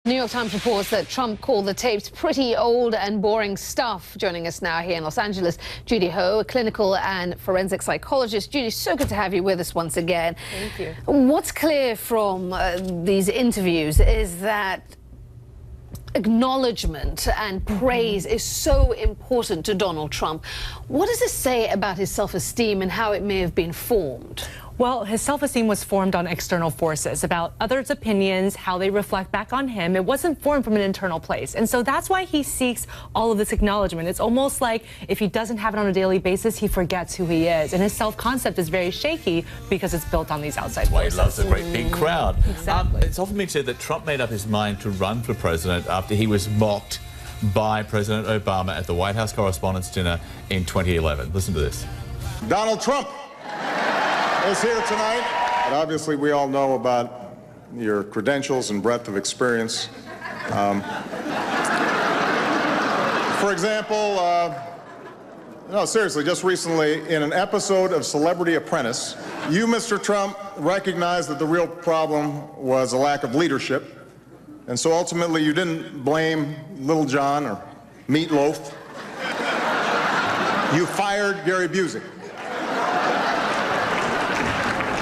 New York Times reports that Trump called the tapes pretty old and boring stuff. Joining us now here in Los Angeles, Judy Ho, a clinical and forensic psychologist. Judy, so good to have you with us once again. Thank you. What's clear from these interviews is that acknowledgement and praise is so important to Donald Trump. What does this say about his self-esteem and how it may have been formed? Well, his self-esteem was formed on external forces, about others' opinions, how they reflect back on him. It wasn't formed from an internal place. And so that's why he seeks all of this acknowledgement. It's almost like if he doesn't have it on a daily basis, he forgets who he is. And his self-concept is very shaky because it's built on these outside forces. He loves a great big crowd. Exactly. It's often been said that Trump made up his mind to run for president after he was mocked by President Obama at the White House Correspondents' Dinner in 2011. Listen to this. Donald Trump is here tonight, and obviously we all know about your credentials and breadth of experience. For example, no, seriously, just recently in an episode of Celebrity Apprentice, you, Mr. Trump, recognized that the real problem was a lack of leadership, and so ultimately you didn't blame Little John or Meatloaf. You fired Gary Busey.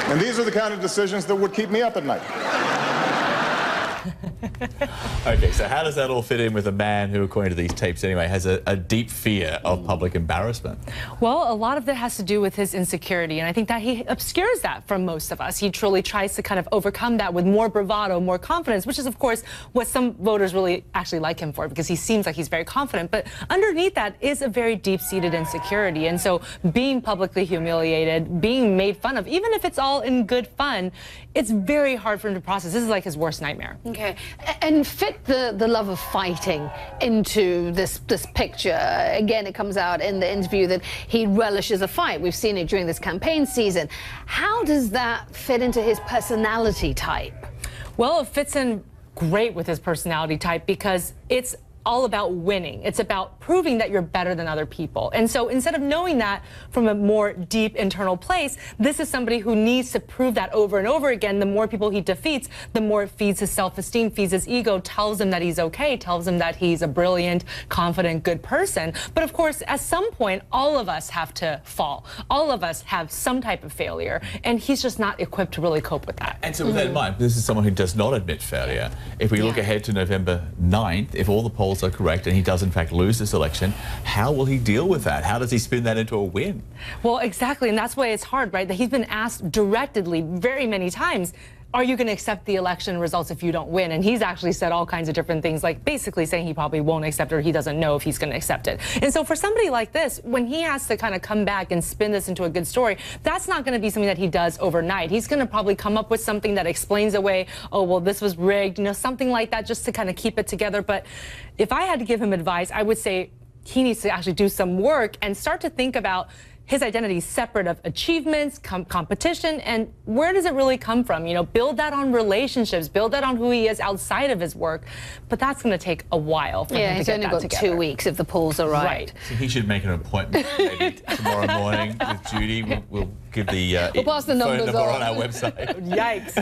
And these are the kind of decisions that would keep me up at night. Okay, so how does that all fit in with a man who, according to these tapes anyway, has a deep fear of public embarrassment? Well, a lot of that has to do with his insecurity, and I think that he obscures that from most of us. He truly tries to kind of overcome that with more bravado, more confidence, which is, of course, what some voters really actually like him for, because he seems like he's very confident. But underneath that is a very deep-seated insecurity, and so being publicly humiliated, being made fun of, even if it's all in good fun, it's very hard for him to process. This is like his worst nightmare. Okay, and fit the love of fighting into this picture. Again, it comes out in the interview that he relishes a fight. We've seen it during this campaign season. How does that fit into his personality type? Well, it fits in great with his personality type because it's all about winning. It's about proving that you're better than other people. And so instead of knowing that from a more deep internal place, this is somebody who needs to prove that over and over again. The more people he defeats, the more it feeds his self-esteem, feeds his ego, tells him that he's okay, tells him that he's a brilliant, confident, good person. But of course, at some point, all of us have to fall. All of us have some type of failure, and he's just not equipped to really cope with that. And so with that in mind, this is someone who does not admit failure. If we look ahead to November 9th, if all the polls are correct and he does in fact lose this election, how will he deal with that? How does he spin that into a win? Well, exactly, and that's why it's hard, right? That he's been asked directly very many times, are you going to accept the election results if you don't win? And he's actually said all kinds of different things, like basically saying he probably won't accept it or he doesn't know if he's going to accept it. And so for somebody like this, when he has to kind of come back and spin this into a good story, that's not going to be something that he does overnight. He's going to probably come up with something that explains away, oh, well, this was rigged, you know, something like that, just to kind of keep it together. But if I had to give him advice, I would say he needs to actually do some work and start to think about his identity separate of achievements, competition, and where does it really come from? You know, build that on relationships, build that on who he is outside of his work. But that's going to take a while for him to get that together. Yeah, he's only got 2 weeks if the polls are right. So he should make an appointment maybe tomorrow morning with Judy. We'll give the we'll pass the phone numbers number on our website. Yikes.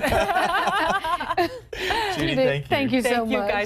Judy, thank you. Thank you so much. Guys.